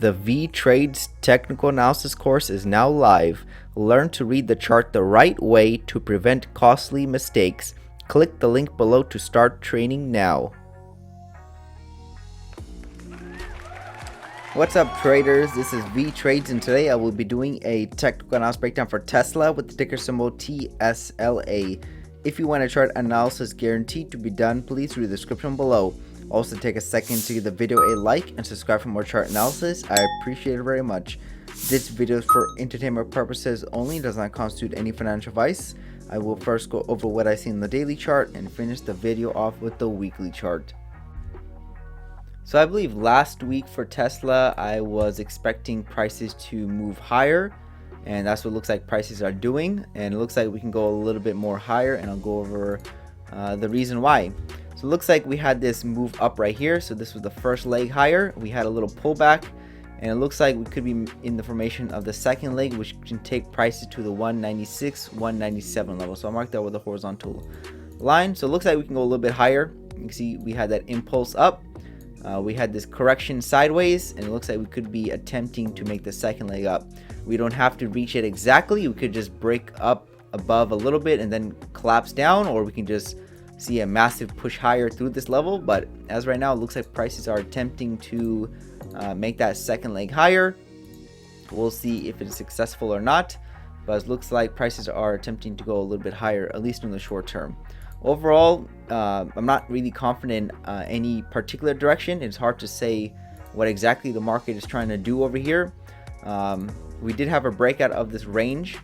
The Vee Trades technical analysis course is now live. Learn to read the chart the right way to prevent costly mistakes. Click the link below to start training now. What's up, traders? This is Vee Trades, and today I will be doing a technical analysis breakdown for Tesla with the ticker symbol TSLA. If you want a chart analysis guaranteed to be done, please read the description below. Also, take a second to give the video a like and subscribe for more chart analysis. I appreciate it very much. This video is for entertainment purposes only, does not constitute any financial advice. I will first go over what I see in the daily chart and finish the video off with the weekly chart. So I believe last week for Tesla, I was expecting prices to move higher, and that's what it looks like prices are doing. And it looks like we can go a little bit more higher, and I'll go over the reason why. So it looks like we had this move up right here. So this was the first leg higher. We had a little pullback, and it looks like we could be in the formation of the second leg, which can take prices to the 196, 197 level. So I'll mark that with a horizontal line. So it looks like we can go a little bit higher. You can see we had that impulse up. We had this correction sideways, and it looks like we could be attempting to make the second leg up. We don't have to reach it exactly. We could just break up above a little bit and then collapse down, or we can just see a massive push higher through this level. But as right now, it looks like prices are attempting to make that second leg higher. We'll see if it's successful or not, but it looks like prices are attempting to go a little bit higher, at least in the short term. Overall, I'm not really confident in any particular direction. It's hard to say what exactly the market is trying to do over here. We did have a breakout of this range.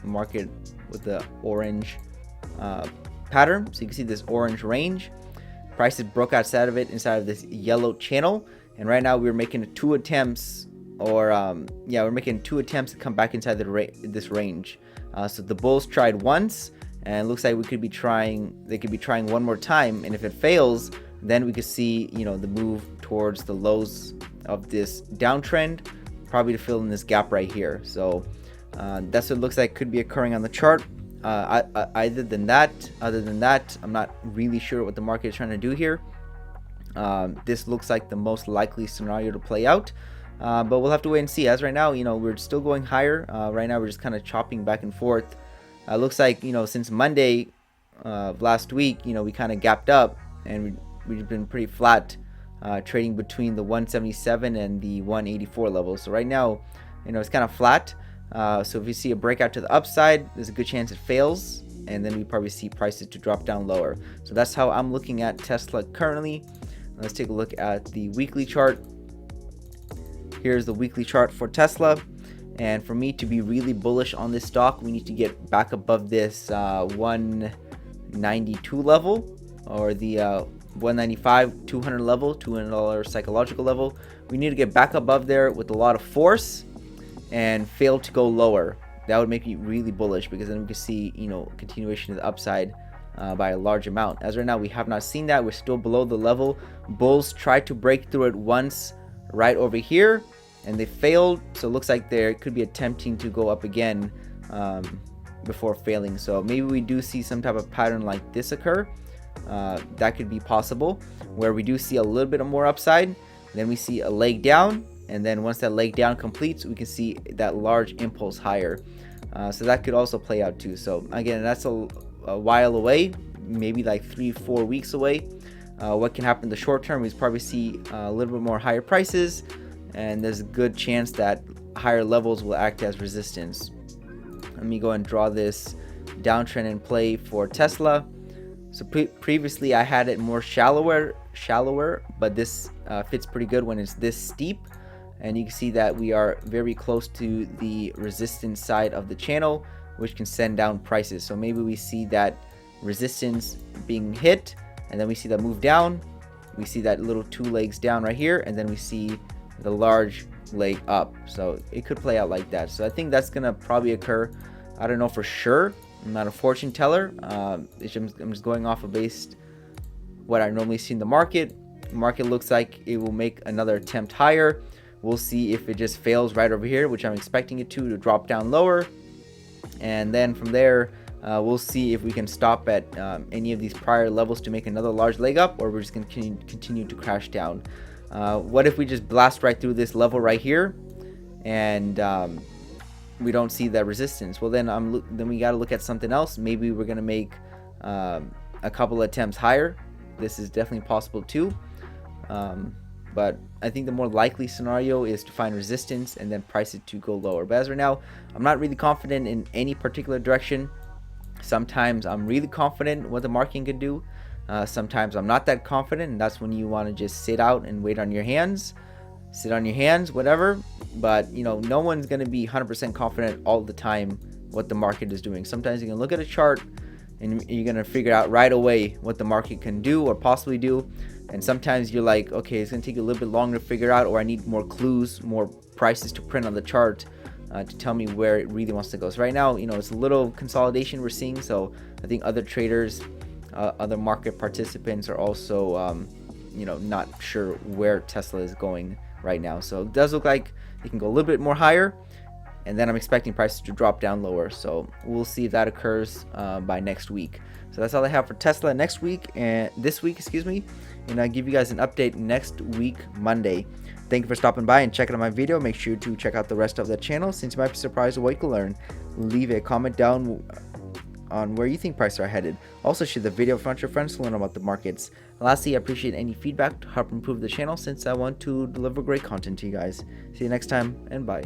Market with the orange pattern. So you can see this orange range. Prices broke outside of it inside of this yellow channel. And right now we're making two attempts, we're making two attempts to come back inside this range. So the bulls tried once, and it looks like they could be trying one more time, and if it fails, then we could see the move towards the lows of this downtrend, probably to fill in this gap right here. So that's what it looks like could be occurring on the chart. Other than that, I'm not really sure what the market is trying to do here. This looks like the most likely scenario to play out, but we'll have to wait and see. As right now, we're still going higher. Right now we're just kind of chopping back and forth. Looks like since Monday of last week, we kind of gapped up, and we've been pretty flat, trading between the 177 and the 184 levels. So right now, it's kind of flat. So if you see a breakout to the upside, there's a good chance it fails, and then we probably see prices to drop down lower. So that's how I'm looking at Tesla currently. Let's take a look at the weekly chart. Here's the weekly chart for Tesla. And for me to be really bullish on this stock, we need to get back above this 192 level, or the 195, 200 level, $200 psychological level. We need to get back above there with a lot of force and fail to go lower. That would make me really bullish, because then we can see continuation of the upside by a large amount. As right now, we have not seen that. We're still below the level. Bulls tried to break through it once right over here, and they failed. So it looks like they could be attempting to go up again before failing. So maybe we do see some type of pattern like this occur. That could be possible, where we do see a little bit more upside, then we see a leg down, and then once that leg down completes, we can see that large impulse higher. So that could also play out too. So again, that's a while away, maybe like 3-4 weeks away. What can happen in the short term is probably see a little bit more higher prices, and there's a good chance that higher levels will act as resistance. Let me go and draw this downtrend in play for Tesla. So previously I had it more shallower, but this fits pretty good when it's this steep. And you can see that we are very close to the resistance side of the channel, which can send down prices. So maybe we see that resistance being hit, and then we see that move down. We see that little two legs down right here, and then we see the large leg up. So it could play out like that. So I think that's gonna probably occur. I don't know for sure. I'm not a fortune teller. I'm just going off of based what I normally see in the market. The market looks like it will make another attempt higher. We'll see if it just fails right over here, which I'm expecting it to drop down lower. And then from there, we'll see if we can stop at any of these prior levels to make another large leg up, or we're just going to continue to crash down. What if we just blast right through this level right here and we don't see that resistance? Well, then we got to look at something else. Maybe we're gonna make a couple attempts higher. This is definitely possible too, but I think the more likely scenario is to find resistance and then price it to go lower. But as right now, I'm not really confident in any particular direction. Sometimes I'm really confident what the market can do. Sometimes I'm not that confident, and that's when you want to just sit out and wait on your hands. Sit on your hands, whatever. But you know, no one's going to be 100% confident all the time what the market is doing. Sometimes you can look at a chart and you're going to figure out right away what the market can do or possibly do. And sometimes you're like, okay, it's going to take a little bit longer to figure out, or I need more clues, more prices to print on the chart to tell me where it really wants to go. So right now, you know, it's a little consolidation we're seeing. So I think other traders, other market participants are also, you know, not sure where Tesla is going right now. So it does look like it can go a little bit more higher, and then I'm expecting prices to drop down lower. So we'll see if that occurs by next week. So that's all I have for Tesla next week, and this week, excuse me, and I'll give you guys an update next week, Monday. Thank you for stopping by and checking out my video. Make sure to check out the rest of the channel, since you might be surprised at what you can learn. Leave a comment down on where you think prices are headed. Also, share the video with your friends to learn about the markets. Lastly, I appreciate any feedback to help improve the channel, since I want to deliver great content to you guys. See you next time, and bye.